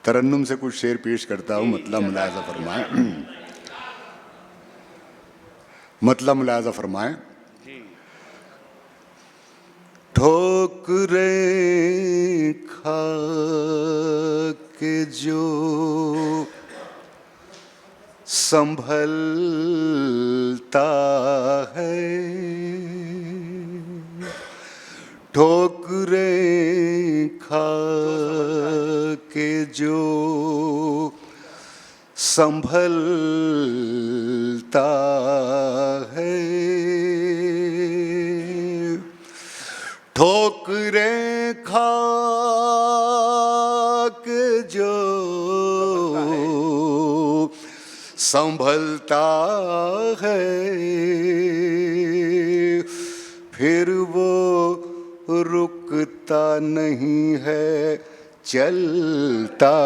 तरन्नुम से कुछ शेर पेश करता हूँ, मतलब मुलाजा फरमाए। मतलब मुलाजा फरमाए। ठोकरें खा के जो संभलता है, ठोकरें खा के जो संभलता है, ठोकरें खा के जो संभलता है, फिर वो रुकता नहीं है, चलता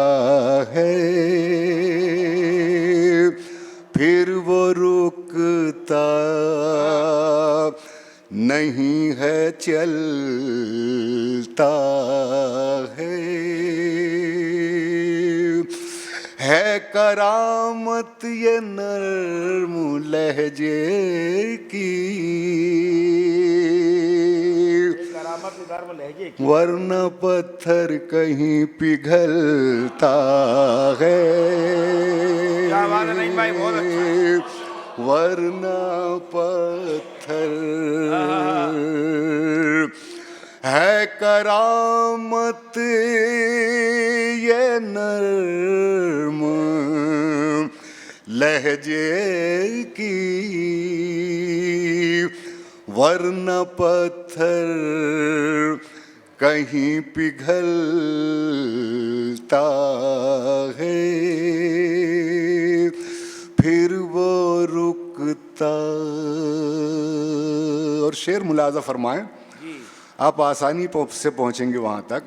है, फिर वो रुकता नहीं है, चलता है करामत ये नर्म लहजे की, वरना पत्थर कहीं पिघलता है, वरना पत्थर है करामत ये नर्म लहजे की, वरना पत्थर कहीं पिघलता है, फिर वो रुकता। और शेर मुलाजा फरमाएं, आप आसानी से पहुंचेंगे वहां तक।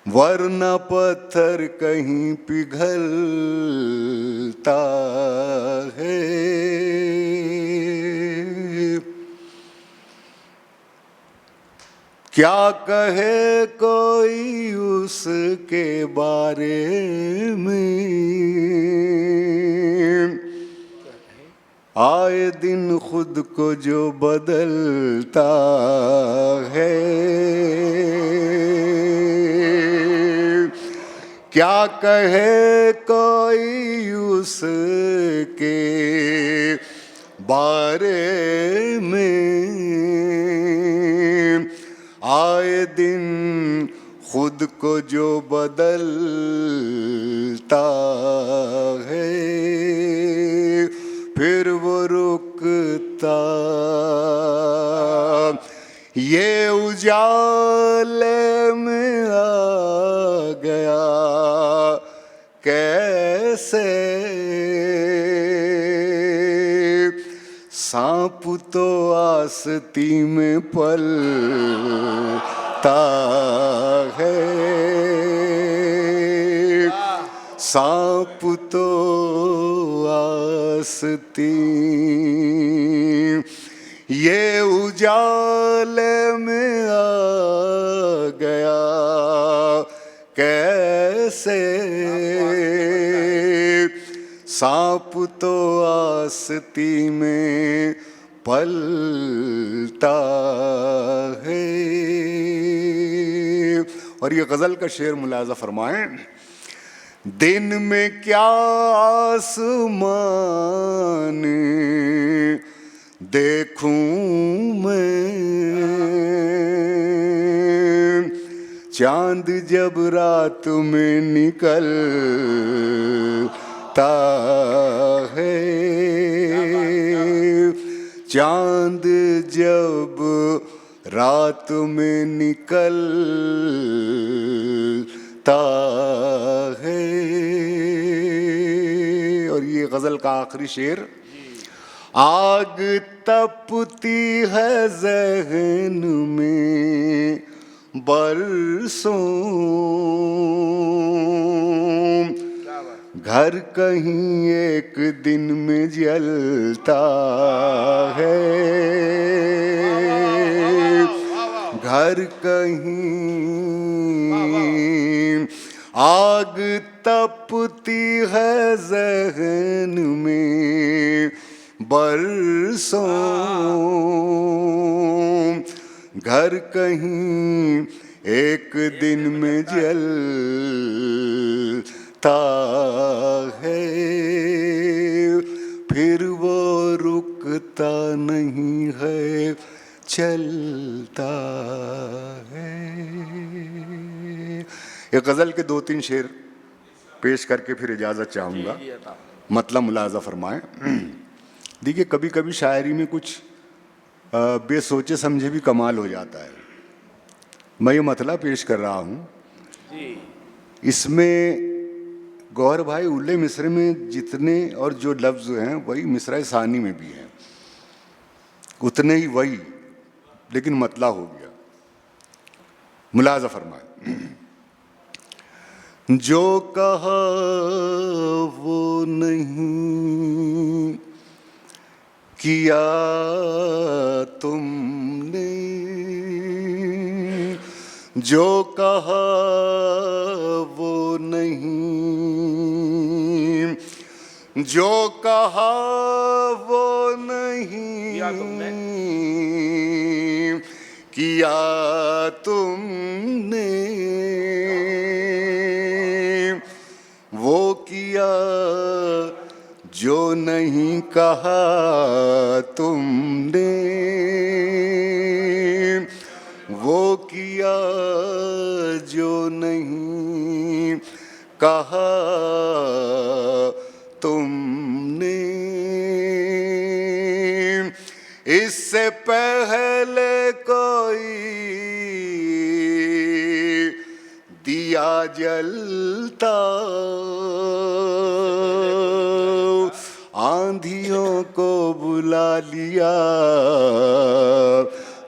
वरना पत्थर कहीं पिघलता है, क्या कहे कोई उसके बारे में, आए दिन खुद को जो बदलता है, क्या कहे कोई उसके बारे में, आए दिन खुद को जो बदलता है, फिर वो रुकता। ये उजाले में आ गया कैसे, सांप तो आस्ती में पलता है, सांप तो आस्ती, ये उजाले में आ गया कैसे, सांप तो आस्ती में पलता है। और ये गजल का शेर मुलाजा फरमाएं। दिन में क्या आसमान देखूं मैं, चांद जब रात में निकलता है, चांद जब रात में निकलता है। और ये गजल का आखिरी शेर, आग तपती है ज़हन में बरसों, घर कहीं एक दिन में जलता है, घर कहीं आग तपती है ज़हन में बरसों, घर कहीं एक दिन में जलता है, फिर वो रुकता नहीं है, चलता है। ये गज़ल के 2-3 शेर पेश करके फिर इजाज़त चाहूँगा, मतलब मुलाज़ा फरमाएं। देखिए, कभी कभी शायरी में कुछ बेसोचे समझे भी कमाल हो जाता है। मैं ये मतलब पेश कर रहा हूँ, इसमें गौहर भाई उल्ले मिसरे में जितने और जो लफ्ज़ हैं वही मिसरा सानी में भी हैं, उतने ही वही, लेकिन मतला हो गया। मुलाज़ा फरमाए। जो कहा वो नहीं किया तुमने, जो कहा वो नहीं, जो कहा वो नहीं किया तुमने, वो किया जो नहीं कहा तुमने, वो किया जो नहीं कहा तुमने। इससे पहले कोई दिया जलता, आंधियों को बुला लिया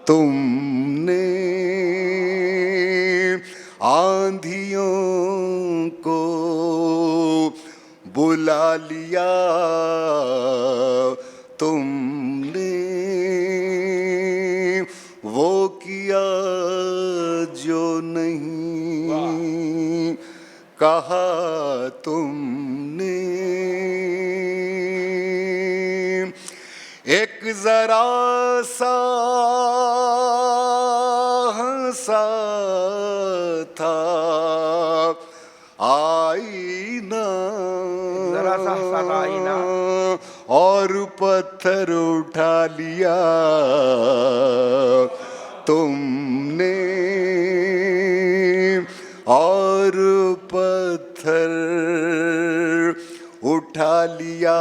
तुमने, आंधियों को बुला लिया तुमने, वो किया जो नहीं कहा तुमने। एक जरा सा हंसा था आईना, जरा सा हंसा था आईना, और पत्थर उठा लिया तुमने, और पत्थर उठा लिया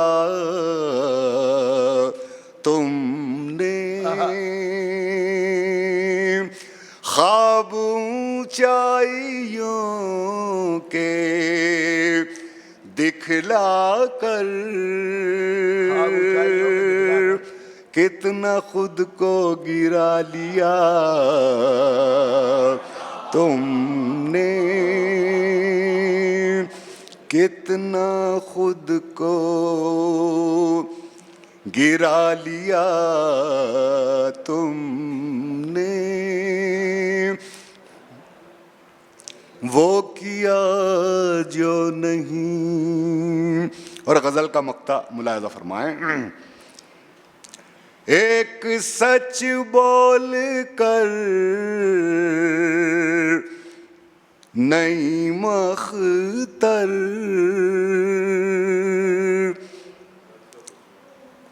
तुमने। ख्वाब ऊंचाइयों के दिखला कर कितना खुद को गिरा लिया तुमने, कितना खुद को गिरा लिया तुमने, वो किया जो नहीं। और गज़ल का मक्ता मुलाहिज़ा फरमाएं। एक सच बोल कर नई मख्तर,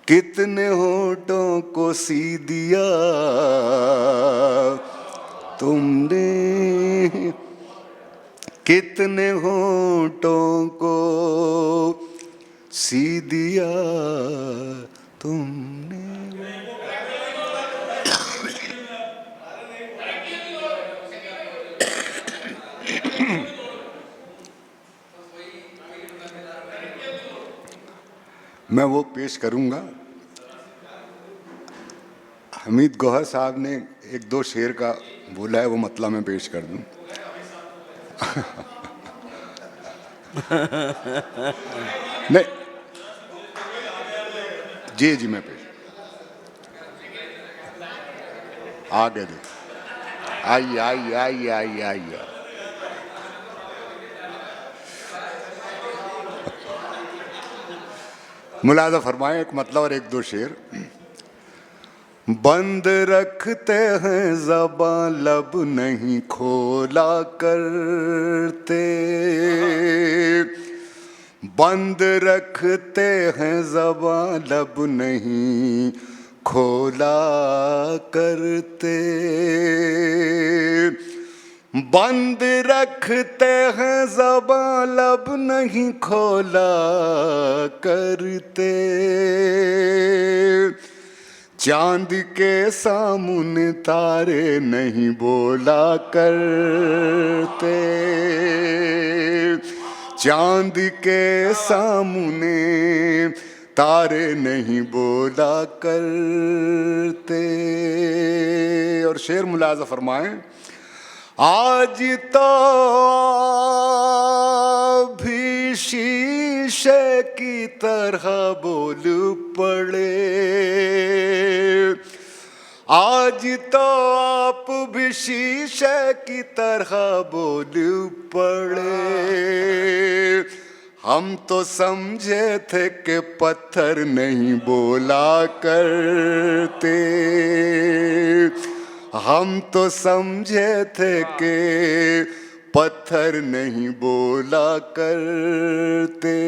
कितने होठों को सी दिया तुमने, कितने होठों को सी दिया तुमने। मैं वो पेश करूंगा। हमीद गौहर साहब ने 1-2 शेर का बोला है, वो मतलब मैं पेश कर दूं। नहीं जी जी, मैं पेश आगे दे। आइए आइए आइए आइए आइए। मुलाजा फरमाए एक मतलब और एक दो शेर। बंद रखते हैं ज़बां लब नहीं खोला करते, बंद रखते हैं ज़बां लब नहीं खोला करते, बंद रखते हैं ज़बां लब नहीं खोला करते, चांद के सामने तारे नहीं बोला करते, चांद के सामने तारे नहीं बोला करते। और शेर मुलाजा फरमाएं। आज तो भी शीशे की तरह बोल पड़े, आज तो आप भी शीशे की तरह बोल पड़े, हम तो समझे थे कि पत्थर नहीं बोला करते, हम तो समझे थे कि पत्थर नहीं बोला करते।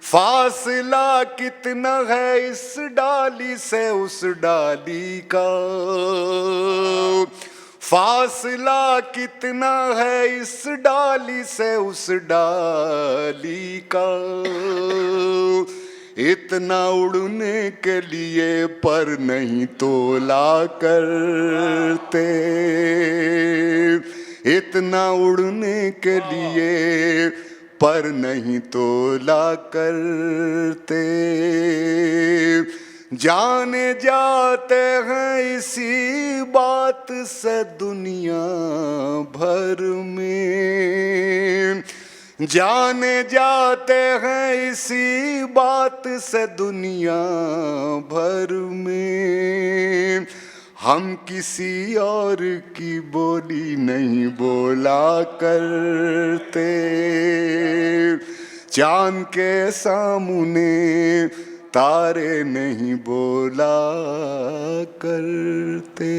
फासला कितना है इस डाली से उस डाली का, फासला कितना है इस डाली से उस डाली का, इतना उड़ने के लिए पर नहीं तोला करते, इतना उड़ने के लिए पर नहीं तोला करते, जाने जाते हैं इसी बात से दुनिया भर में, जाने जाते हैं इसी बात से दुनिया भर में, हम किसी और की बोली नहीं बोला करते, चांद के सामने तारे नहीं बोला करते।